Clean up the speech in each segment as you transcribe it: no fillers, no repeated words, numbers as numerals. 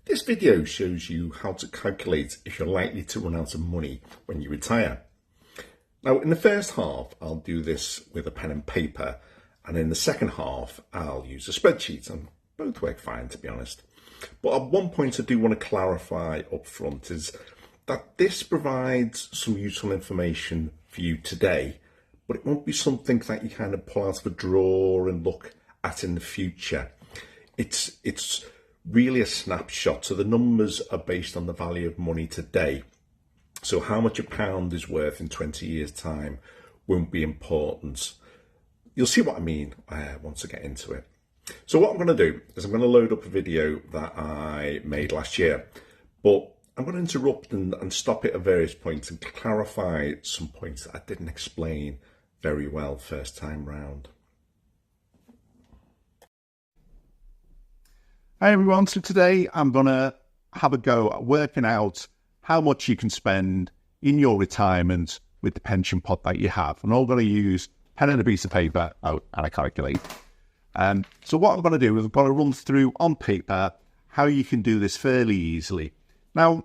This video shows you how to calculate if you're likely to run out of money when you retire. Now, in the first half, I'll do this with a pen and paper, and in the second half, I'll use a spreadsheet, and both work fine, to be honest. But at one point I do want to clarify up front is that this provides some useful information for you today, but it won't be something that you kind of pull out of a drawer and look at in the future. It's really a snapshot. So the numbers are based on the value of money today. So how much a pound is worth in 20 years' time won't be important. You'll see what I mean once I get into it. So what I'm going to do is I'm going to load up a video that I made last year, but I'm going to interrupt and stop it at various points and clarify some points that I didn't explain very well first time round. Hi everyone, so today I'm going to have a go at working out how much you can spend in your retirement with the pension pot that you have. And I'm going to use pen and a piece of paper and a calculator. So what I'm going to do is I'm going to run through on paper how you can do this fairly easily. Now,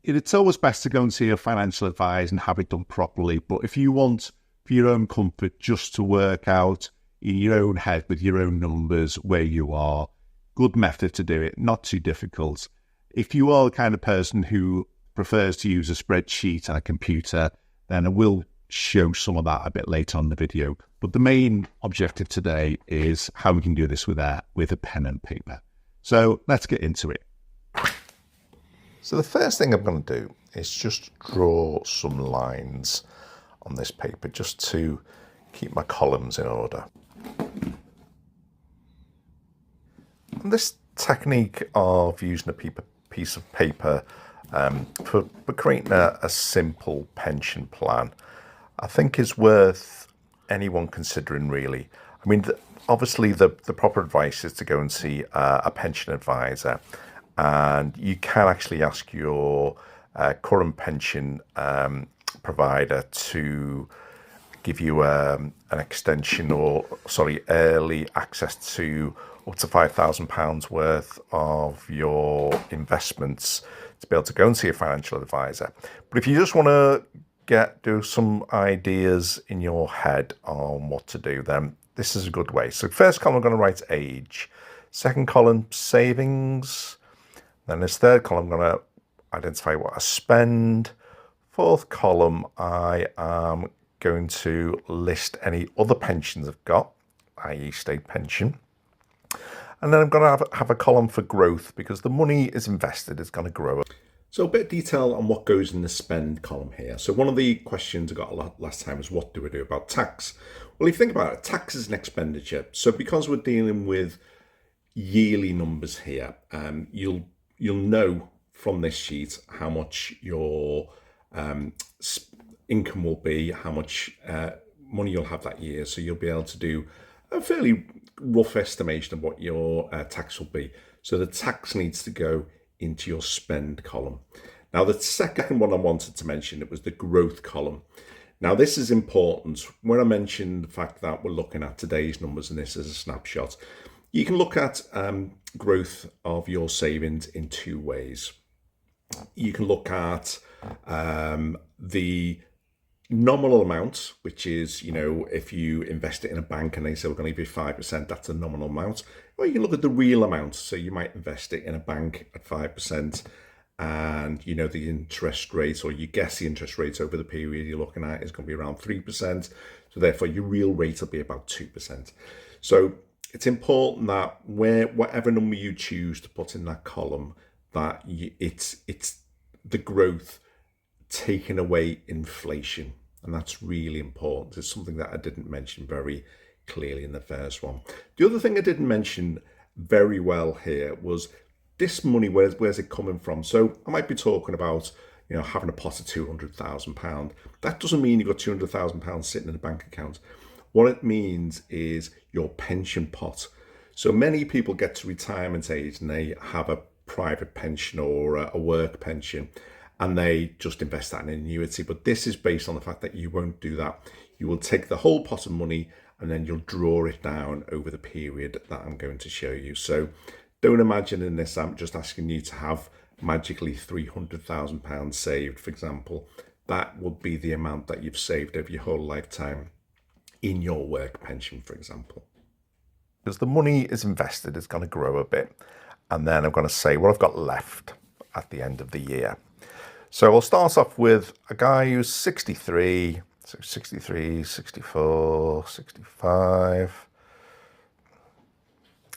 it's always best to go and see a financial advisor and have it done properly. But if you want, for your own comfort, just to work out in your own head with your own numbers where you are, good method to do it, not too difficult. If you are the kind of person who prefers to use a spreadsheet and a computer, then I will show some of that a bit later on in the video. But the main objective today is how we can do this with a pen and paper. So let's get into it. So the first thing I'm going to do is just draw some lines on this paper just to keep my columns in order. And this technique of using a piece of paper for creating a simple pension plan, I think is worth anyone considering, really. I mean, obviously the proper advice is to go and see a pension advisor, and you can actually ask your current pension provider to give you an extension early access to up to £5,000 worth of your investments to be able to go and see a financial advisor. But if you just want to do some ideas in your head on what to do, then this is a good way. So first column, I'm going to write age. Second column, savings. Then this third column, I'm going to identify what I spend. Fourth column, I am going to list any other pensions I've got, i.e. state pension. And then I'm going to have a column for growth, because the money is invested, it's going to grow. So a bit of detail on what goes in the spend column here. So one of the questions I got a lot last time was, what do we do about tax? Well, if you think about it, tax is an expenditure. So because we're dealing with yearly numbers here, you'll know from this sheet how much your income will be, how much money you'll have that year. So you'll be able to do a fairly rough estimation of what your tax will be. So the tax needs to go into your spend column. Now, the second one I wanted to mention, it was the growth column. Now, this is important. When I mentioned the fact that we're looking at today's numbers and this is a snapshot, you can look at growth of your savings in two ways. You can look at the nominal amount, which is, if you invest it in a bank and they say we're going to give you 5%, that's a nominal amount. Or you can look at the real amount. So you might invest it in a bank at 5%, and the interest rate, or you guess the interest rate over the period you're looking at is going to be around 3%. So therefore your real rate will be about 2%. So it's important that whatever number you choose to put in that column, that it's the growth taking away inflation. And that's really important. It's something that I didn't mention very clearly in the first one. The other thing I didn't mention very well here was this money, where's it coming from? So I might be talking about, having a pot of £200,000. That doesn't mean you've got £200,000 sitting in a bank account. What it means is your pension pot. So many people get to retirement age and they have a private pension or a work pension, and they just invest that in an annuity. But this is based on the fact that you won't do that. You will take the whole pot of money and then you'll draw it down over the period that I'm going to show you. So Don't imagine in this I'm just asking you to have magically £300,000 saved, for example. That would be the amount that you've saved over your whole lifetime in your work pension, for example. Because the money is invested, it's going to grow a bit. And then I'm going to say what I've got left at the end of the year. So we'll start off with a guy who's 63, so 63, 64, 65.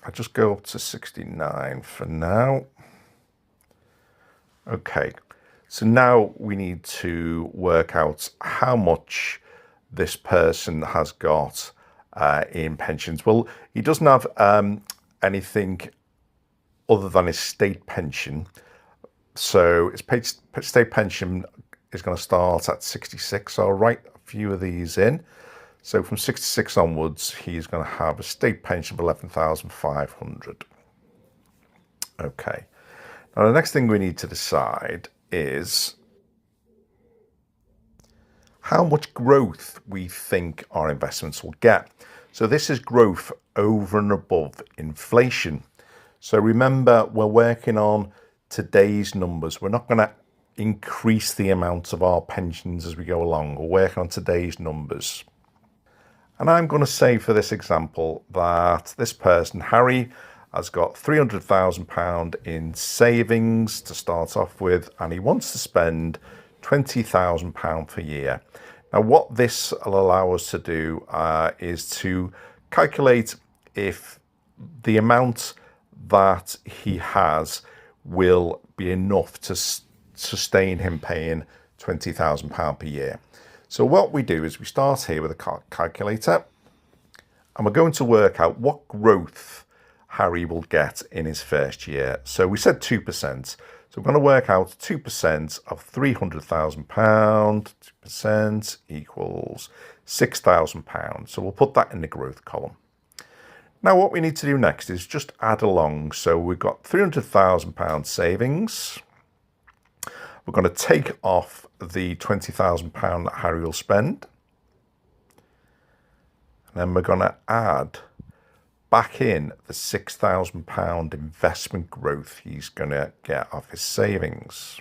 I'll just go up to 69 for now. Okay, so now we need to work out how much this person has got in pensions. Well, he doesn't have anything other than his state pension. So his state pension is going to start at 66. So I'll write a few of these in. So from 66 onwards, he's going to have a state pension of 11,500. Okay. Now the next thing we need to decide is how much growth we think our investments will get. So this is growth over and above inflation. So remember, we're working on today's numbers. We're not going to increase the amount of our pensions as we go along. We're working on today's numbers. And I'm going to say for this example that this person, Harry, has got £300,000 in savings to start off with, and he wants to spend £20,000 per year. Now, what this will allow us to do is to calculate if the amount that he has will be enough to sustain him paying £20,000 per year. So what we do is we start here with a calculator, and we're going to work out what growth Harry will get in his first year. So we said 2%. So we're going to work out 2% of £300,000. 2% equals £6,000. So we'll put that in the growth column. Now what we need to do next is just add along. So we've got £300,000 savings. We're going to take off the £20,000 that Harry will spend. And then we're going to add back in the £6,000 investment growth he's going to get off his savings.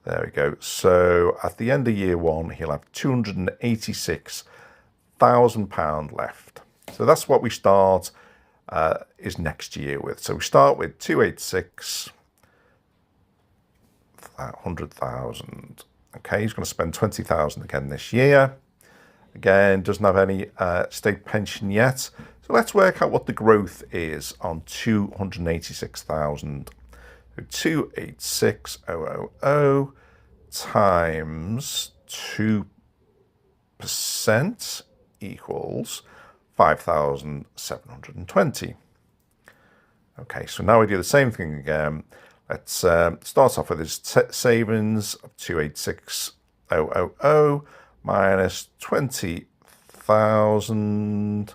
There we go. So at the end of year one, he'll have £286,000 left. So that's what we start is next year with. So we start with 286. 100,000. Okay, he's going to spend 20,000 again this year. Again, doesn't have any state pension yet. So let's work out what the growth is on 286,000. So 286,000 times 2% equals 5,720. Okay, so now we do the same thing again. Let's start off with his savings of 286,000 minus 20,000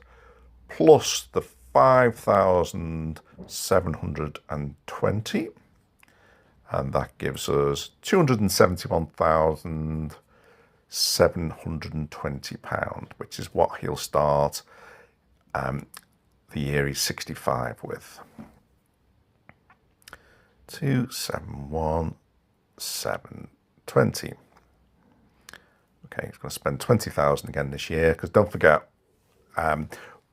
plus the 5,720, and that gives us £271,720, which is what he'll start the year he's 65 with. 271,720. Okay, he's going to spend 20,000 again this year, because don't forget,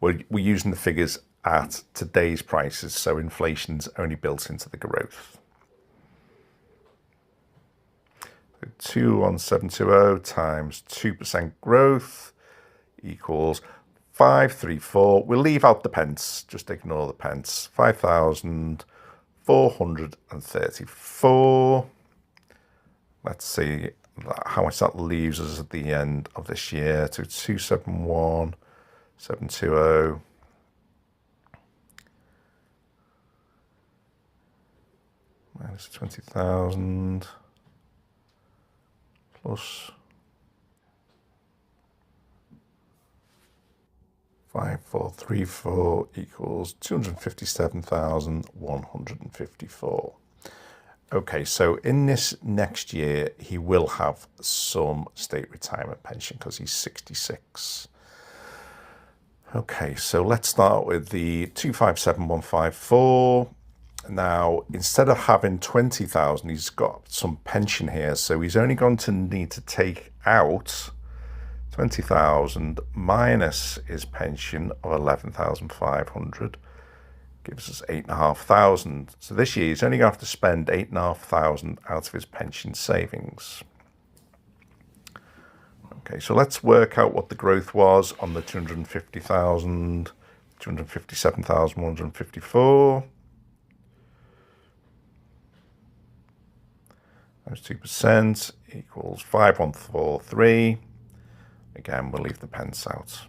we're using the figures at today's prices, so inflation's only built into the growth. 21720 times 2% growth equals 534. We'll leave out the pence, just ignore the pence. 5,434. Let's see how much that leaves us at the end of this year. To 271,720 minus 20,000 plus 5,434 equals 257,154. Okay, so in this next year, he will have some state retirement pension because he's 66. Okay, so let's start with the 257154. Now, instead of having 20,000, he's got some pension here, so he's only going to need to take out 20,000 minus his pension of 11,500, gives us 8,500. So this year he's only going to have to spend 8,500 out of his pension savings. Okay, so let's work out what the growth was on the 250,000, 257,154. Times 2% equals 5143. Again, we'll leave the pence out.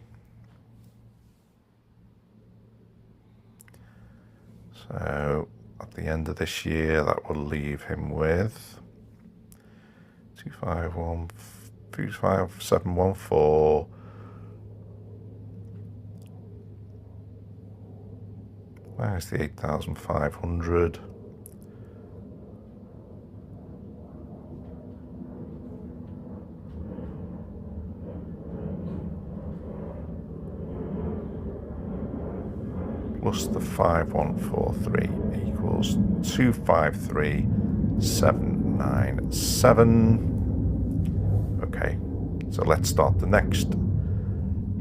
So at the end of this year, that will leave him with 25714 minus the 8,500. Plus the 5143 equals 253,797. Okay, so let's start the next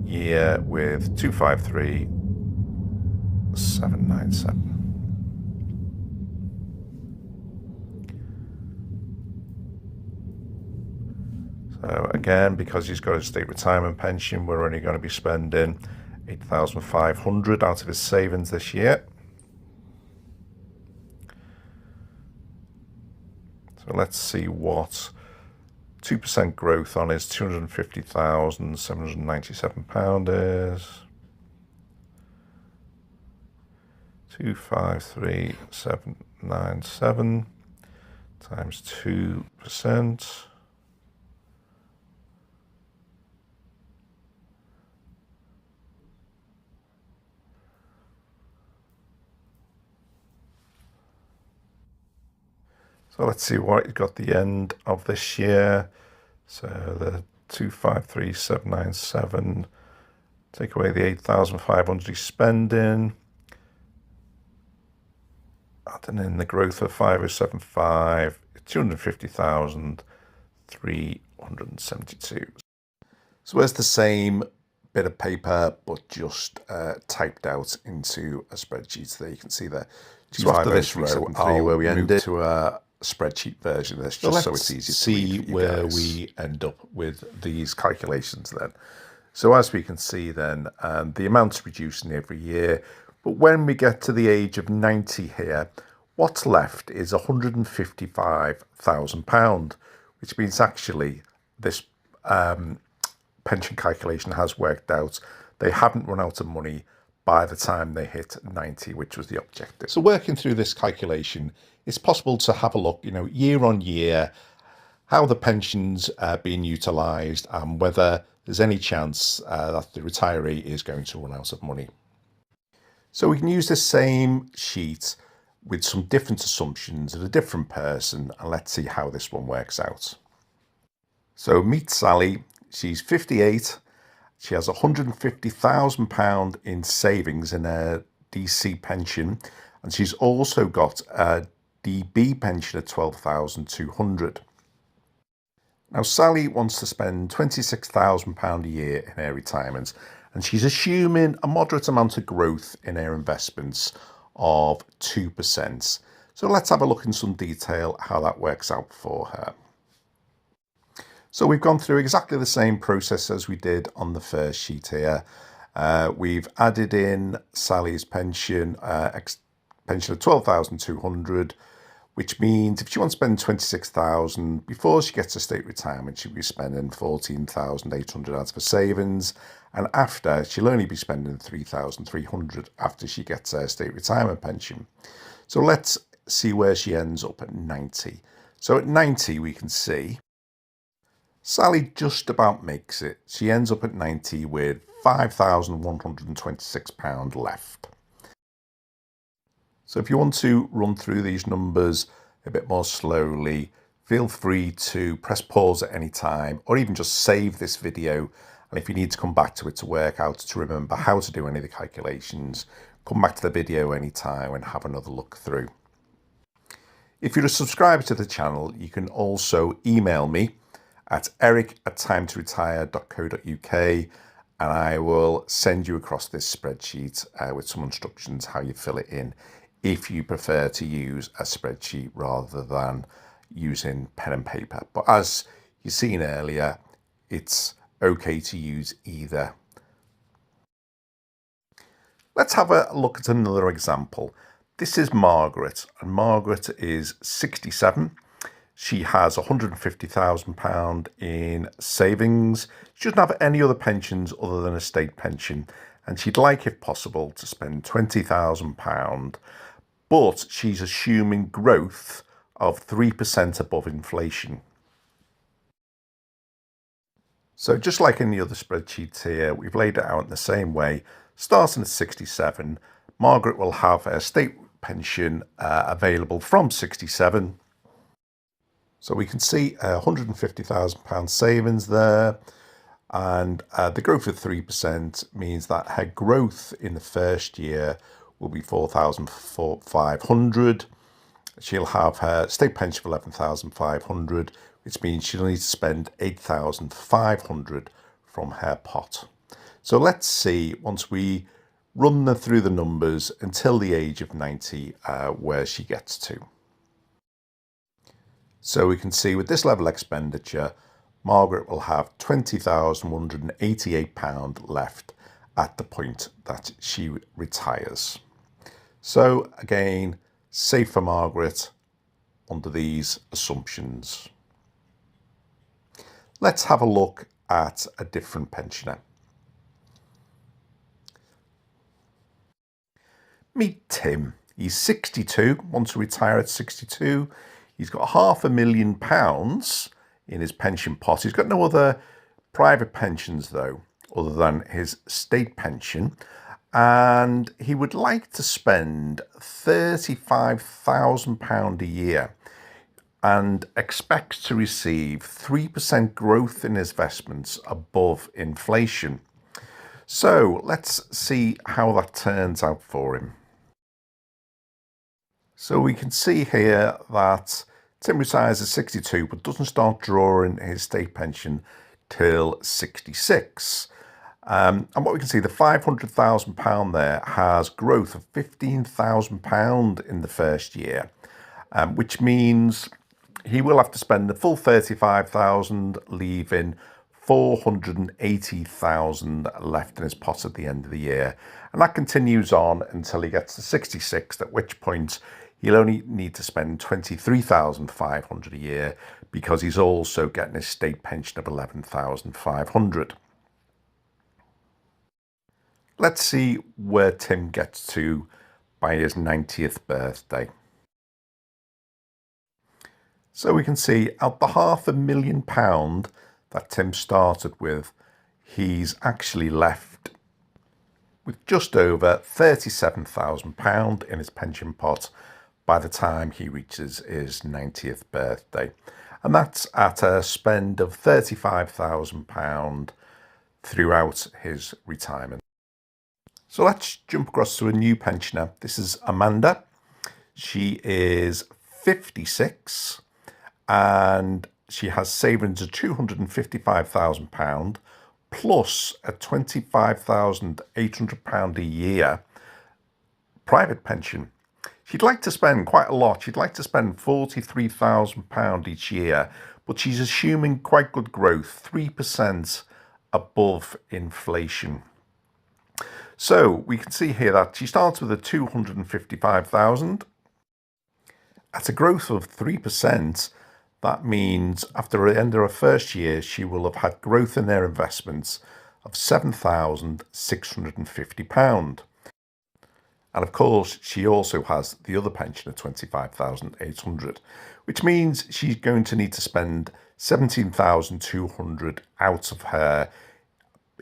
year with 253,797. So again, because he's got a state retirement pension, we're only going to be spending 8,500 out of his savings this year. So let's see what 2% growth on his £250,797 is. 253,797 times 2%. So let's see what you got the end of this year. So the 253,797, take away the 8,500 he's spending, adding in the growth of 5075, 250,372. So it's the same bit of paper, but just typed out into a spreadsheet. So there you can see there. So after this row, where we ended to a spreadsheet version of this, just so it's easy to see where we end up with these calculations then. So as we can see then, the amount's reducing every year, but when we get to the age of 90 here, what's left is £155,000, which means actually this pension calculation has worked out. They haven't run out of money by the time they hit 90, which was the objective. So working through this calculation, it's possible to have a look, year on year, how the pension's being utilised and whether there's any chance that the retiree is going to run out of money. So we can use the same sheet with some different assumptions of a different person, and let's see how this one works out. So meet Sally. She's 58. She has £150,000 in savings in her DC pension, and she's also got a DB pension of £12,200. Now, Sally wants to spend £26,000 a year in her retirement, and she's assuming a moderate amount of growth in her investments of 2%. So let's have a look in some detail how that works out for her. So we've gone through exactly the same process as we did on the first sheet here. We've added in Sally's pension, pension of £12,200, which means if she wants to spend £26,000 before she gets to state retirement, she'll be spending £14,800 out of her savings, and after she'll only be spending £3,300 after she gets her state retirement pension. So let's see where she ends up at 90. So at 90 we can see Sally just about makes it. She ends up at 90 with £5,126 left. So if you want to run through these numbers a bit more slowly, feel free to press pause at any time or even just save this video And if you need to come back to it to work out, to remember how to do any of the calculations, come back to the video anytime and have another look through. If you're a subscriber to the channel, you can also email me at eric@timetoretire.co.uk, and I will send you across this spreadsheet with some instructions how you fill it in if you prefer to use a spreadsheet rather than using pen and paper. But as you've seen earlier, it's okay to use either. Let's have a look at another example. This is Margaret, and Margaret is 67. She has £150,000 in savings. She doesn't have any other pensions other than a state pension, and she'd like, if possible, to spend £20,000, but she's assuming growth of 3% above inflation. So just like in the other spreadsheets here, we've laid it out in the same way. Starting at 67, Margaret will have a state pension available from 67. So we can see £150,000 savings there, and the growth of 3% means that her growth in the first year will be 4,500. She'll have her state pension of 11,500, which means she'll need to spend 8,500 from her pot. So let's see, once we run through the numbers until the age of 90, where she gets to. So we can see with this level of expenditure, Margaret will have £20,188 left at the point that she retires. So again, safe for Margaret under these assumptions. Let's have a look at a different pensioner. Meet Tim. He's 62, wants to retire at 62. He's got £500,000 in his pension pot. He's got no other private pensions though, other than his state pension. And he would like to spend £35,000 a year and expects to receive 3% growth in his investments above inflation. So let's see how that turns out for him. So we can see here that Tim retires at 62 but doesn't start drawing his state pension till 66. And what we can see, the £500,000 there has growth of £15,000 in the first year, which means he will have to spend the full 35,000, leaving 480,000 left in his pot at the end of the year. And that continues on until he gets to 66, at which point he'll only need to spend 23,500 a year because he's also getting his state pension of 11,500. Let's see where Tim gets to by his 90th birthday. So we can see out the £500,000 that Tim started with, he's actually left with just over £37,000 in his pension pot by the time he reaches his 90th birthday. And that's at a spend of £35,000 throughout his retirement. So let's jump across to a new pensioner. This is Amanda. She is 56 and she has savings of £255,000 plus a £25,800 a year private pension. She'd like to spend quite a lot. She'd like to spend £43,000 each year, but she's assuming quite good growth, 3% above inflation. So we can see here that she starts with a £255,000. At a growth of 3%, that means after the end of her first year, she will have had growth in their investments of £7,650. And of course, she also has the other pension of £25,800, which means she's going to need to spend £17,200 out of her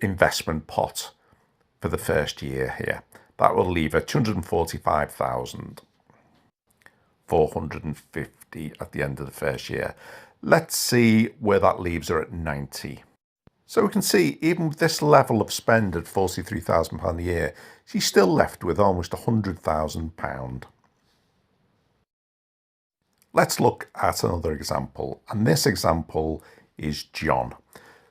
investment pot for the first year here. That will leave her £245,450 at the end of the first year. Let's see where that leaves her at 90. So we can see, even with this level of spend at £43,000 a year, she's still left with almost £100,000. Let's look at another example, and this example is John.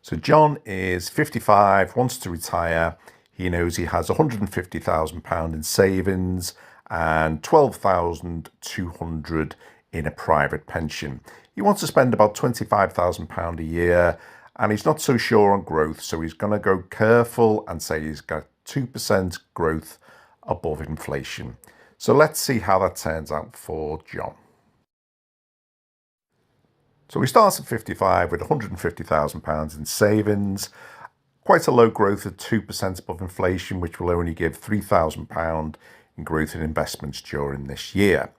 So John is 55, wants to retire. He knows he has £150,000 in savings and £12,200 in a private pension. He wants to spend about £25,000 a year, and he's not so sure on growth, so he's going to go careful and say he's got 2% growth above inflation. So let's see how that turns out for John. So he starts at 55 with £150,000 in savings, quite a low growth at 2% above inflation, which will only give £3,000 in growth in investments during this year.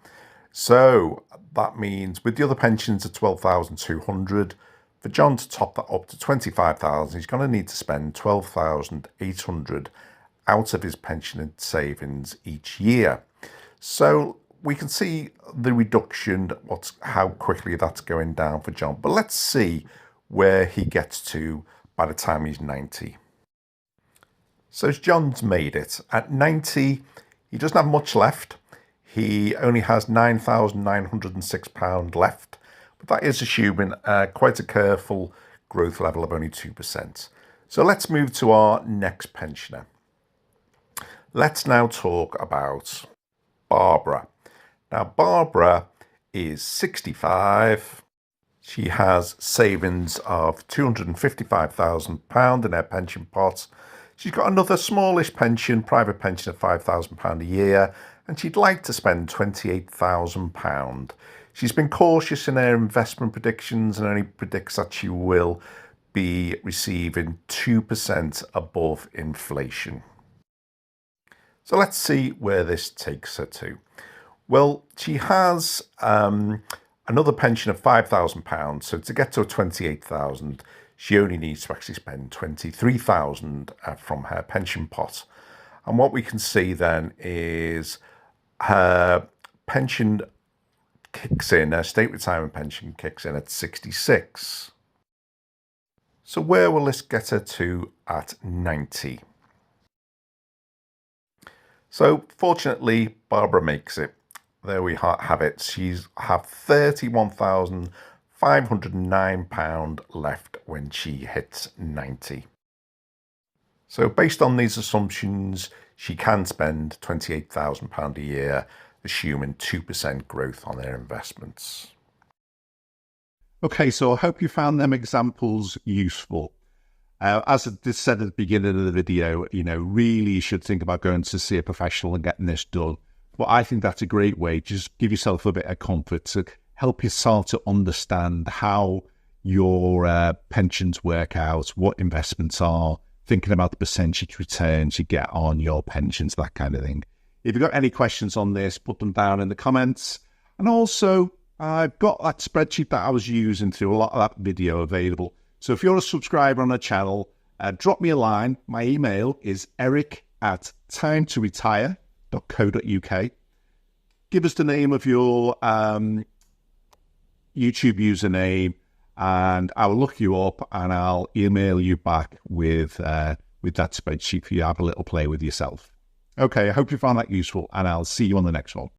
So that means with the other pensions at £12,200, for John to top that up to £25,000, he's going to need to spend £12,800 out of his pension and savings each year. So we can see the reduction, how quickly that's going down for John. But let's see where he gets to by the time he's 90. So John's made it. At 90, he doesn't have much left. He only has £9,906 left. But that is assuming quite a careful growth level of only 2%. So let's move to our next pensioner. Let's now talk about Barbara. Now, Barbara is 65. She has savings of £255,000 in her pension pot. She's got another smallish pension, private pension of £5,000 a year, and she'd like to spend £28,000. She's been cautious in her investment predictions and only predicts that she will be receiving 2% above inflation. So let's see where this takes her to. Well, she has another pension of £5,000. So to get to 28,000, she only needs to actually spend 23,000 from her pension pot. And what we can see then is her pension kicks in, her state retirement pension kicks in at 66. So where will this get her to at 90? So fortunately, Barbara makes it. There we have it. She's have £31,509 left when she hits 90. So based on these assumptions, she can spend £28,000 a year, assuming 2% growth on her investments. Okay, so I hope you found them examples useful. As I said at the beginning of the video, really you should think about going to see a professional and getting this done. But I think that's a great way. Just give yourself a bit of comfort to help you start to understand how your pensions work out, what investments are, thinking about the percentage returns you get on your pensions, that kind of thing. If you've got any questions on this, put them down in the comments. And also, I've got that spreadsheet that I was using through a lot of that video available. So if you're a subscriber on the channel, drop me a line. My email is eric@timetoretire.co.uk. Give us the name of your YouTube username, and I'll look you up and I'll email you back with that spreadsheet for you to have a little play with yourself. Okay, I hope you found that useful, and I'll see you on the next one.